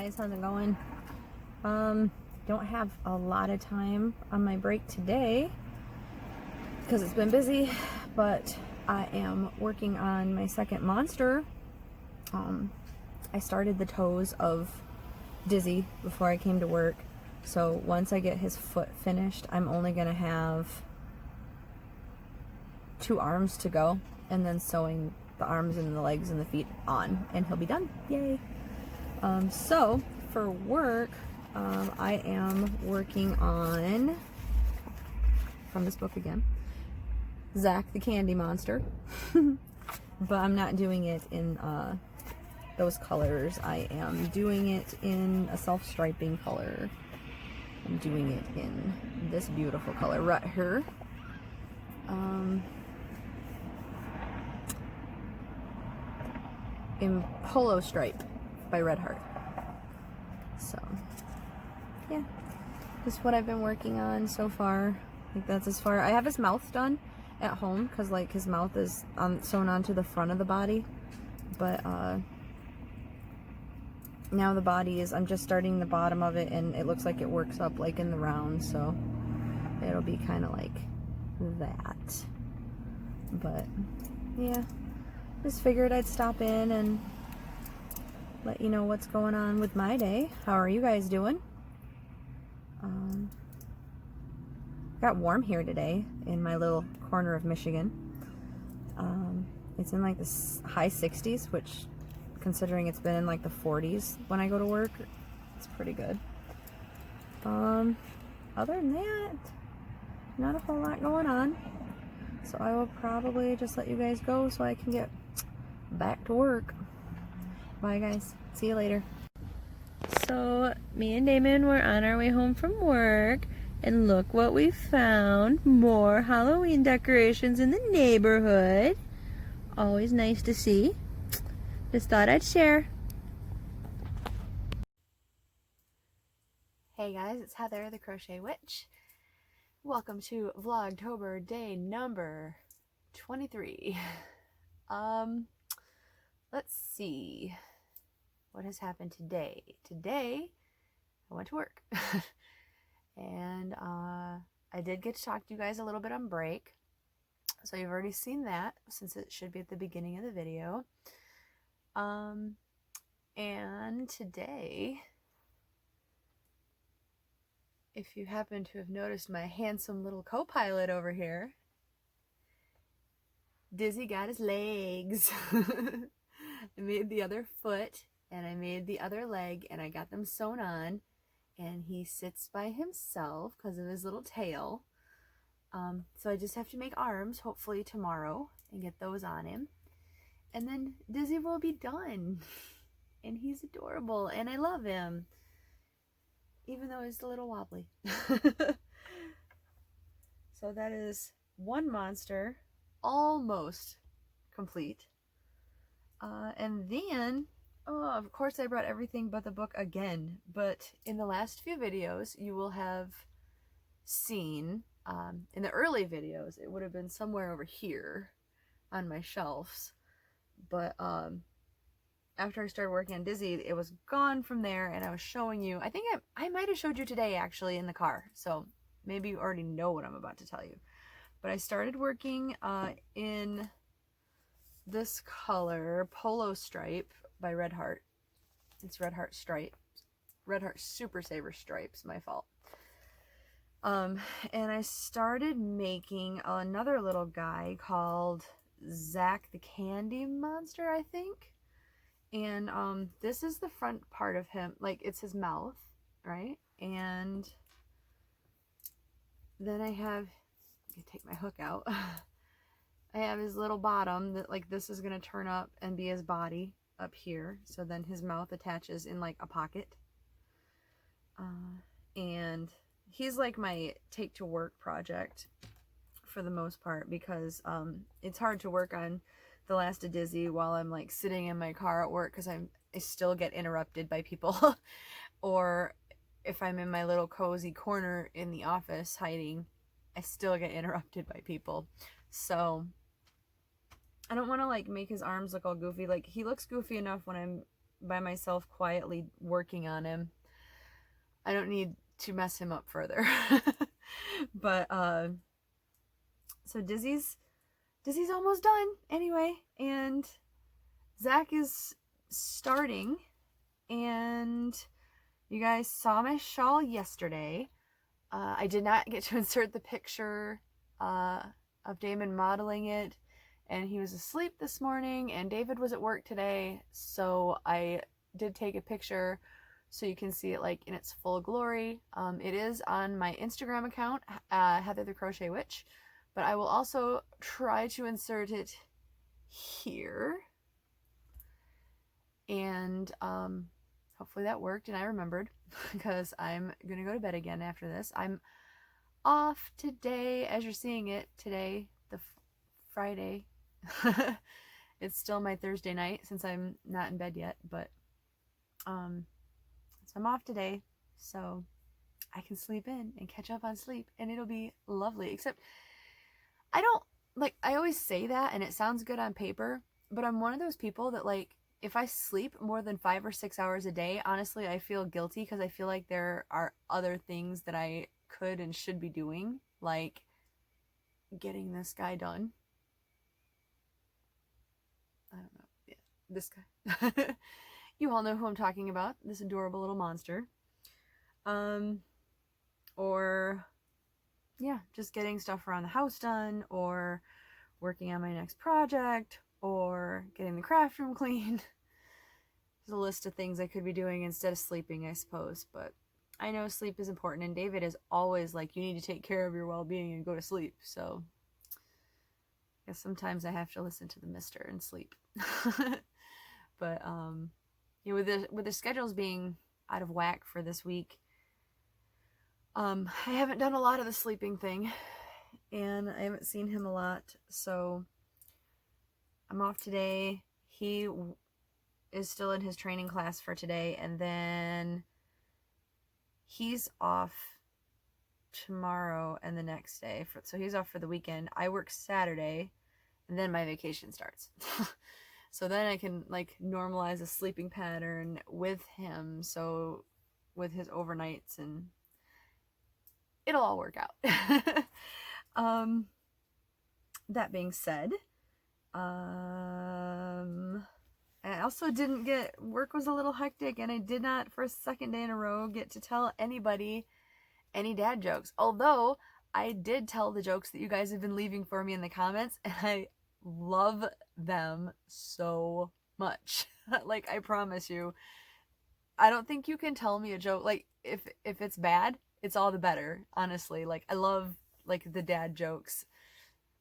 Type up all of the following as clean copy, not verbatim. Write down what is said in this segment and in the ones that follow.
guys, how's it going? Don't have a lot of time on my break today because it's been busy, but I am working on my second monster. I started the toes of Dizzy before I came to work, so once I get his foot finished, I'm only gonna have 2 arms to go, and then sewing the arms and the legs and the feet on, and he'll be done. Yay! So for work, I am working on, from this book again, Zach the Candy Monster. But I'm not doing it in those colors. I am doing it in a self-striping color. I'm doing it in this beautiful color right here. In Polo Stripe by Red Heart. So yeah, this is what I've been working on so far. Like, that's as far. I have his mouth done at home because like his mouth is sewn onto the front of the body, but now the body is, I'm just starting the bottom of it, and it looks like it works up like in the round, so it'll be kind of like that. But yeah, just figured I'd stop in and let you know what's going on with my day. How are you guys doing? Got warm here today in my little corner of Michigan. It's in like the high 60s, which, considering it's been in like the 40s when I go to work, it's pretty good. Other than that, not a whole lot going on. So I will probably just let you guys go so I can get back to work. Bye guys. See you later. So me and Damon were on our way home from work, and look what we found. More Halloween decorations in the neighborhood. Always nice to see. Just thought I'd share. Hey guys, it's Heather, the Crochet Witch. Welcome to Vlogtober day number 23. Let's see what has happened today. Today, I went to work. And I did get to talk to you guys a little bit on break. So you've already seen that, since it should be at the beginning of the video. And today, if you happen to have noticed my handsome little co-pilot over here, Dizzy got his legs. I made the other foot, and I made the other leg, and I got them sewn on, and he sits by himself because of his little tail. So I just have to make arms, hopefully tomorrow, and get those on him. And then Dizzy will be done. And he's adorable, and I love him, even though he's a little wobbly. So that is one monster almost complete. And then, of course I brought everything but the book again, but in the last few videos you will have seen, in the early videos, it would have been somewhere over here on my shelves, but after I started working on Dizzy, it was gone from there, and I was showing you, I think I might have showed you today actually in the car, so maybe you already know what I'm about to tell you. But I started working in this color, Polo Stripe by Red Heart. It's Red Heart Stripe. Red Heart Super Saver Stripes, my fault. And I started making another little guy called Zach the Candy Monster, I think. And this is the front part of him, like it's his mouth, right? And then I have, I take my hook out. I have his little bottom that, like, this is gonna turn up and be his body up here. So then his mouth attaches in like a pocket. And he's like my take to work project for the most part, because it's hard to work on The Last of Dizzy while I'm like sitting in my car at work, because I still get interrupted by people. Or if I'm in my little cozy corner in the office hiding, I still get interrupted by people. So I don't want to like make his arms look all goofy. Like, he looks goofy enough when I'm by myself quietly working on him. I don't need to mess him up further. But so Dizzy's almost done anyway, and Zach is starting, and you guys saw my shawl yesterday. I did not get to insert the picture of Damon modeling it, and he was asleep this morning, and David was at work today, so I did take a picture so you can see it like in its full glory. It is on my Instagram account, Heather the Crochet Witch, but I will also try to insert it here, and hopefully that worked and I remembered, because I'm gonna go to bed again after this. I'm off today, as you're seeing it today, the Friday. It's still my Thursday night since I'm not in bed yet, but so I'm off today, so I can sleep in and catch up on sleep, and it'll be lovely. Except I don't, like, I always say that and it sounds good on paper, but I'm one of those people that, like, if I sleep more than 5 or 6 hours a day, honestly, I feel guilty, because I feel like there are other things that I could and should be doing, like getting this guy done. I don't know. Yeah, this guy. You all know who I'm talking about, this adorable little monster. Or, yeah, just getting stuff around the house done, or working on my next project, or getting the craft room clean. There's a list of things I could be doing instead of sleeping, I suppose, but I know sleep is important, and David is always like, you need to take care of your well-being and go to sleep, so I guess sometimes I have to listen to the mister and sleep. But you know, with the schedules being out of whack for this week, I haven't done a lot of the sleeping thing, and I haven't seen him a lot, so I'm off today. He is still in his training class for today, and then he's off tomorrow and the next day, so he's off for the weekend. I work Saturday, and then my vacation starts. So then I can, like, normalize a sleeping pattern with him, so with his overnights, and it'll all work out. That being said, I also didn't get, work was a little hectic, and I did not, for a second day in a row, get to tell anybody any dad jokes. Although, I did tell the jokes that you guys have been leaving for me in the comments, and I love them so much. Like, I promise you, I don't think you can tell me a joke, like, if it's bad, it's all the better, honestly. Like, I love, like, the dad jokes.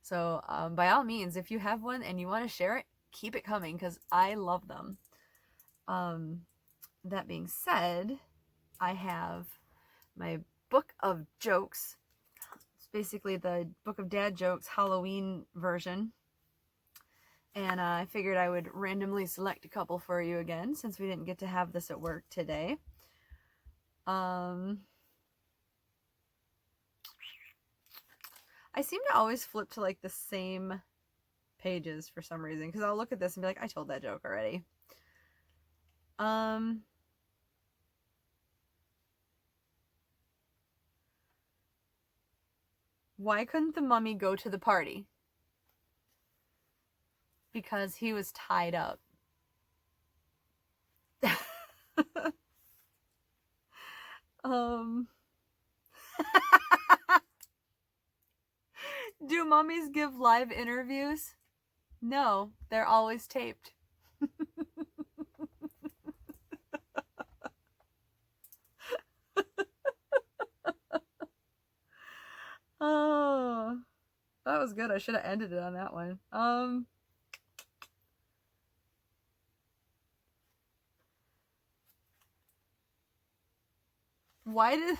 So, by all means, if you have one and you want to share it, keep it coming, because I love them. That being said, I have my book of jokes. It's basically the book of dad jokes Halloween version. And I figured I would randomly select a couple for you again, since we didn't get to have this at work today. I seem to always flip to, like, the same pages for some reason, because I'll look at this and be like, I told that joke already. Why couldn't the mummy go to the party? Because he was tied up. Do mummies give live interviews? No, they're always taped. Oh, that was good. I should have ended it on that one. Why did...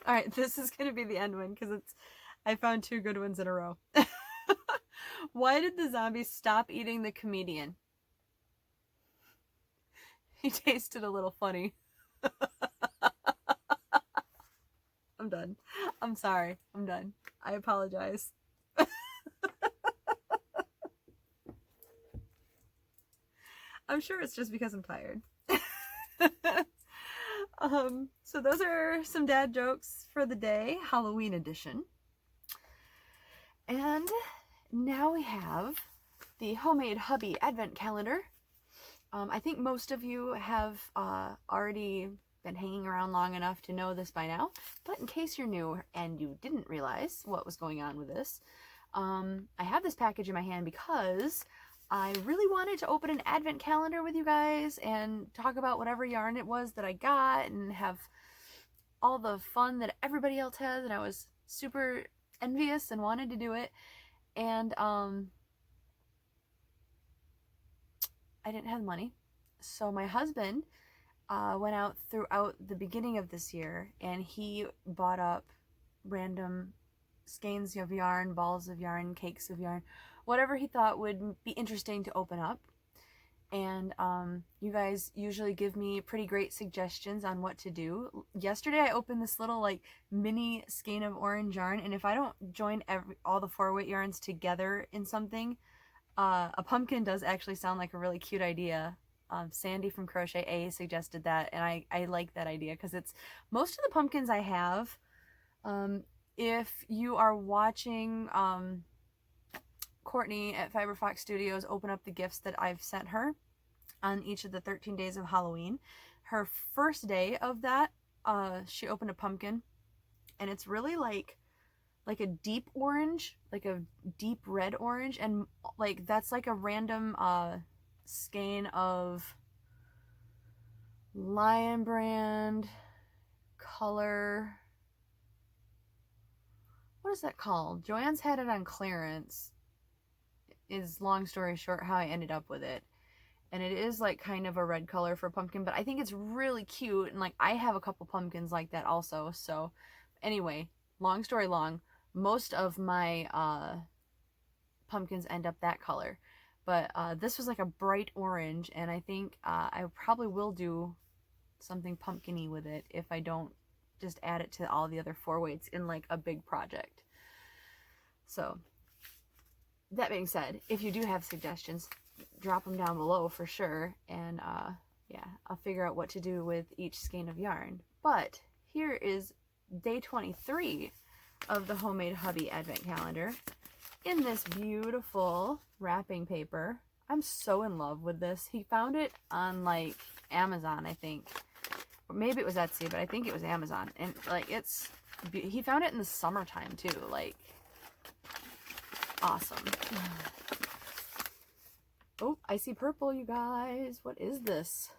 Alright, this is going to be the end one, because I found 2 good ones in a row. Why did the zombie stop eating the comedian? He tasted a little funny. I'm done. I'm sorry. I'm done. I apologize. I'm sure it's just because I'm tired. So those are some dad jokes for the day, Halloween edition. And now we have the homemade hubby advent calendar. I think most of you have already been hanging around long enough to know this by now, but in case you're new and you didn't realize what was going on with this, I have this package in my hand because I really wanted to open an advent calendar with you guys and talk about whatever yarn it was that I got and have all the fun that everybody else has, and I was super envious and wanted to do it, and I didn't have the money. So my husband went out throughout the beginning of this year and he bought up random skeins of yarn, balls of yarn, cakes of yarn, whatever he thought would be interesting to open up. And you guys usually give me pretty great suggestions on what to do. Yesterday I opened this little like mini skein of orange yarn, and if I don't join all the 4-weight yarns together in something, a pumpkin does actually sound like a really cute idea. Sandy from Crochet A suggested that, and I like that idea because it's most of the pumpkins I have. If you are watching Courtney at Fiber Fox Studios open up the gifts that I've sent her on each of the 13 days of Halloween, her first day of that, she opened a pumpkin, and it's really like a deep orange, like a deep red orange, and like that's like a random skein of Lion Brand color. What is that called? Joanne's had it on clearance. Is long story short how I ended up with it. And it is like kind of a red color for a pumpkin, but I think it's really cute, and like I have a couple pumpkins like that also. So anyway, long story long, most of my pumpkins end up that color, but this was like a bright orange, and I think I probably will do something pumpkin-y with it if I don't just add it to all the other 4-weights in like a big project. So that being said, if you do have suggestions, drop them down below for sure, and yeah, I'll figure out what to do with each skein of yarn. But here is day 23 of the homemade hubby advent calendar in this beautiful wrapping paper. I'm so in love with this. He found it on like Amazon, I think, or maybe it was Etsy, but I think it was Amazon, and like he found it in the summertime too. Like, awesome. Oh, I see purple, you guys. What is this?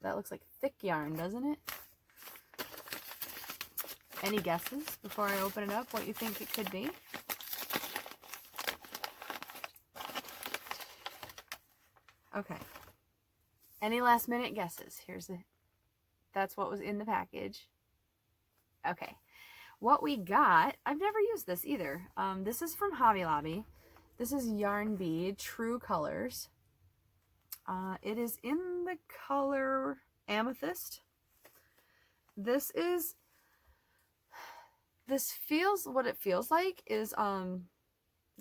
That looks like thick yarn, doesn't it? Any guesses before I open it up what you think it could be? Okay. Any last minute guesses? That's what was in the package. Okay. What we got, I've never used this either. This is from Hobby Lobby. This is Yarn Bee True Colors. It is in the color Amethyst. This feels, what it feels like is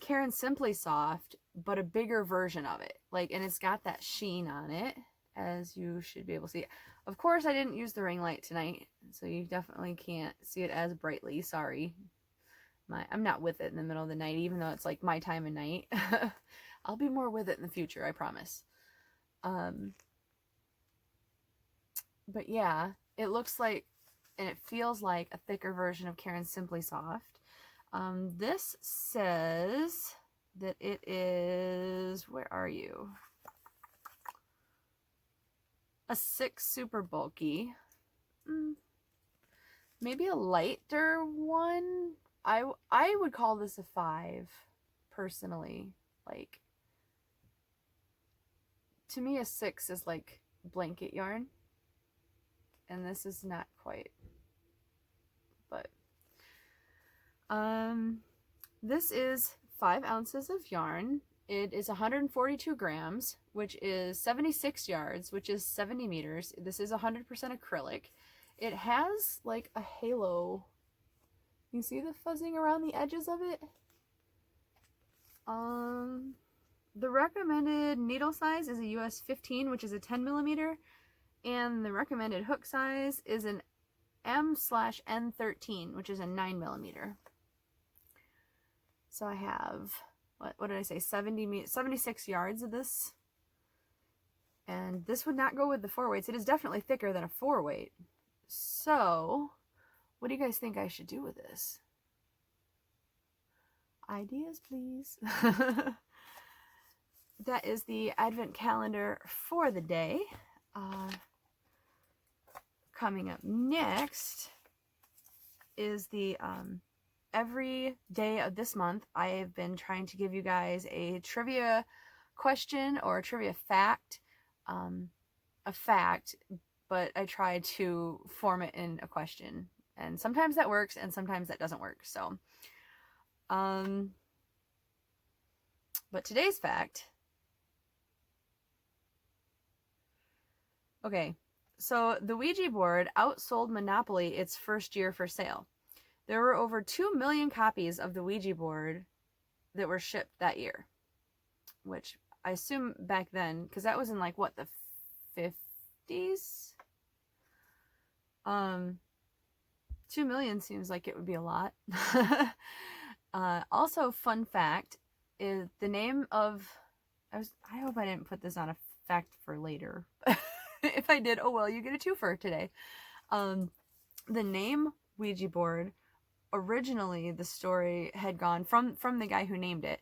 Caron Simply Soft, but a bigger version of it. Like, and it's got that sheen on it, as you should be able to see. Of course, I didn't use the ring light tonight, so you definitely can't see it as brightly. Sorry. I'm not with it in the middle of the night, even though it's like my time of night. I'll be more with it in the future, I promise. But yeah, it looks like, and it feels like a thicker version of Caron Simply Soft. This says that it is, where are you? A 6 super bulky. Maybe a lighter one. I would call this a 5, personally. Like, to me a 6 is like blanket yarn, and this is not quite. But this is 5 ounces of yarn. It is 142 grams, which is 76 yards, which is 70 meters. This is 100% acrylic. It has like a halo. You see the fuzzing around the edges of it? The recommended needle size is a US 15, which is a 10 millimeter. And the recommended hook size is an M/N13, which is a 9mm. So I have, what did I say, 76 yards of this. And this would not go with the 4-weights. It is definitely thicker than a 4-weight. So, what do you guys think I should do with this? Ideas, please. That is the advent calendar for the day. Coming up next is the every day of this month I have been trying to give you guys a trivia question or a trivia fact. A fact, but I try to form it in a question, and sometimes that works and sometimes that doesn't work. So but today's fact, okay, so the Ouija board outsold Monopoly its first year for sale. There were over 2 million copies of the Ouija board that were shipped that year, which I assume back then, because that was in like what, the 50s? 2 million seems like it would be a lot. Also, fun fact is the name of, I hope I didn't put this on a fact for later. If I did, oh well, you get a twofer today. The name Ouija board, originally the story had gone from the guy who named it,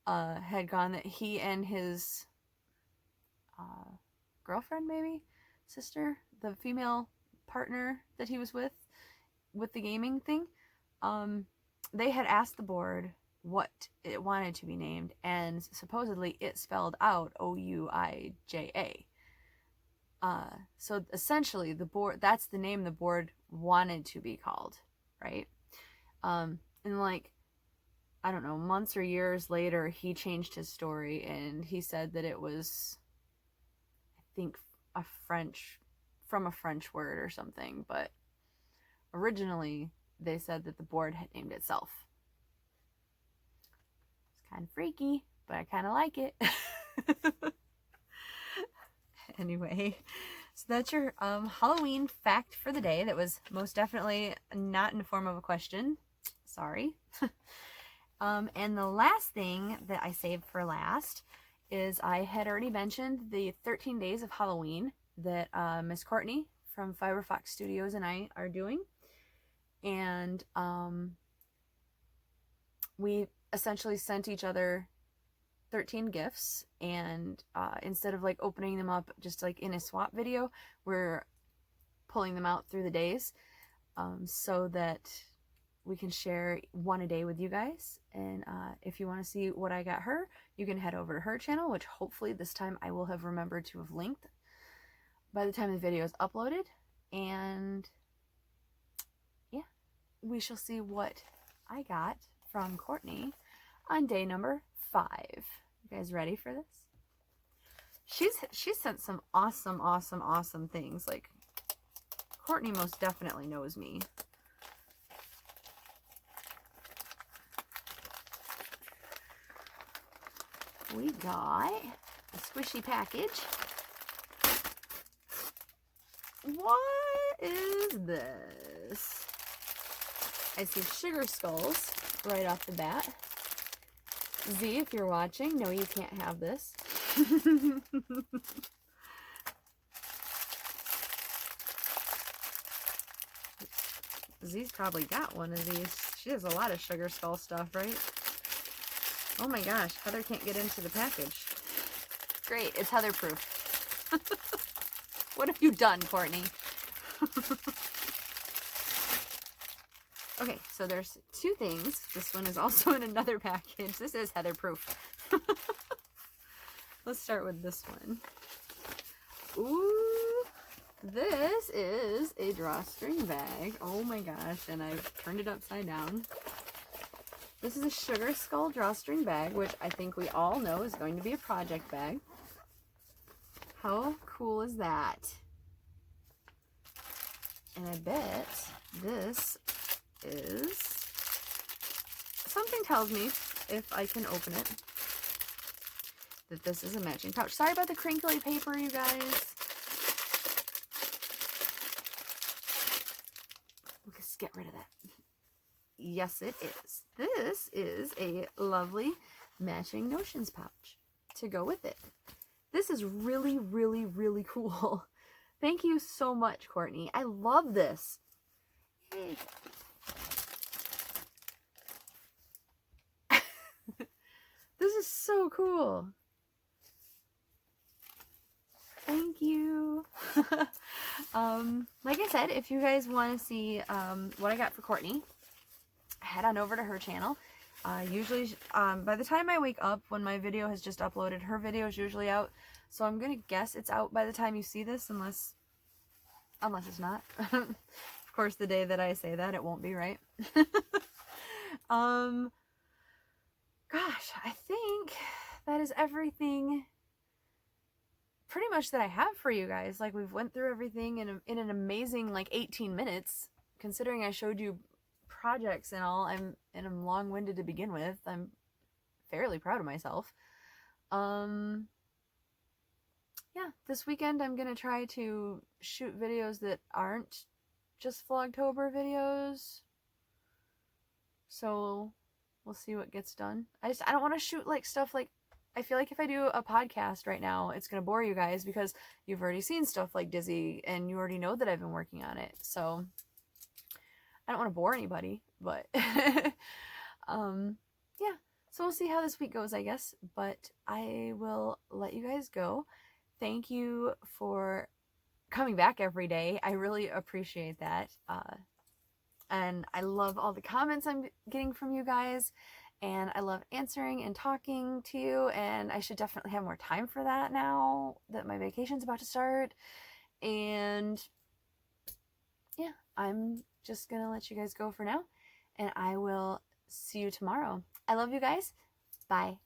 had gone that he and his girlfriend, maybe sister, the female partner that he was with the gaming thing, they had asked the board what it wanted to be named, and supposedly it spelled out Ouija. So essentially the board, that's the name the board wanted to be called, right? And like, I don't know, months or years later, he changed his story and he said that it was, I think, from a French word or something, but originally they said that the board had named itself. It's kind of freaky, but I kind of like it. Anyway, so that's your Halloween fact for the day. That was most definitely not in the form of a question. Sorry. And the last thing that I saved for last is I had already mentioned the 13 days of Halloween that Miss Courtney from Fiberfox Studios and I are doing. And we essentially sent each other 13 gifts, and instead of like opening them up just like in a swap video, we're pulling them out through the days, so that we can share one a day with you guys. And if you want to see what I got her, you can head over to her channel, which hopefully this time I will have remembered to have linked by the time the video is uploaded. And yeah, we shall see what I got from Courtney on day number 5. You guys ready for this? She's sent some awesome things. Like, Courtney most definitely knows me. We got a squishy package. What is this? I see sugar skulls right off the bat. Z, if you're watching, no, you can't have this. Z's probably got one of these. She has a lot of sugar skull stuff, right? Oh my gosh, Heather can't get into the package. Great, it's Heather proof. What have you done, Courtney? Okay, so there's 2 things. This one is also in another package. This is Heather proof. Let's start with this one. Ooh, this is a drawstring bag. Oh my gosh, and I've turned it upside down. This is a sugar skull drawstring bag, which I think we all know is going to be a project bag. How cool is that? And I bet this is, something tells me, if I can open it, that this is a matching pouch. Sorry about the crinkly paper, you guys. get rid of that. Yes, it is. This is a lovely matching notions pouch to go with it. This is really, really, really cool. Thank you so much, Courtney. I love this. Yay. This is so cool. Thank you. Like I said, if you guys want to see what I got for Courtney, head on over to her channel. Usually, by the time I wake up, when my video has just uploaded, her video is usually out. So I'm going to guess it's out by the time you see this, unless it's not. Of course, the day that I say that, it won't be, right? Gosh, I think that is everything pretty much that I have for you guys. Like, we've went through everything in an amazing, like, 18 minutes, considering I showed you projects and all. I'm long-winded to begin with. I'm fairly proud of myself. Yeah, this weekend I'm gonna try to shoot videos that aren't just Vlogtober videos. So we'll see what gets done. I don't want to shoot like stuff like, I feel like if I do a podcast right now, it's gonna bore you guys because you've already seen stuff like Dizzy and you already know that I've been working on it. So I don't want to bore anybody, but yeah. So we'll see how this week goes, I guess. But I will let you guys go. Thank you for coming back every day. I really appreciate that. And I love all the comments I'm getting from you guys. And I love answering and talking to you. And I should definitely have more time for that now that my vacation's about to start. And yeah, I'm just gonna let you guys go for now. And I will see you tomorrow. I love you guys. Bye.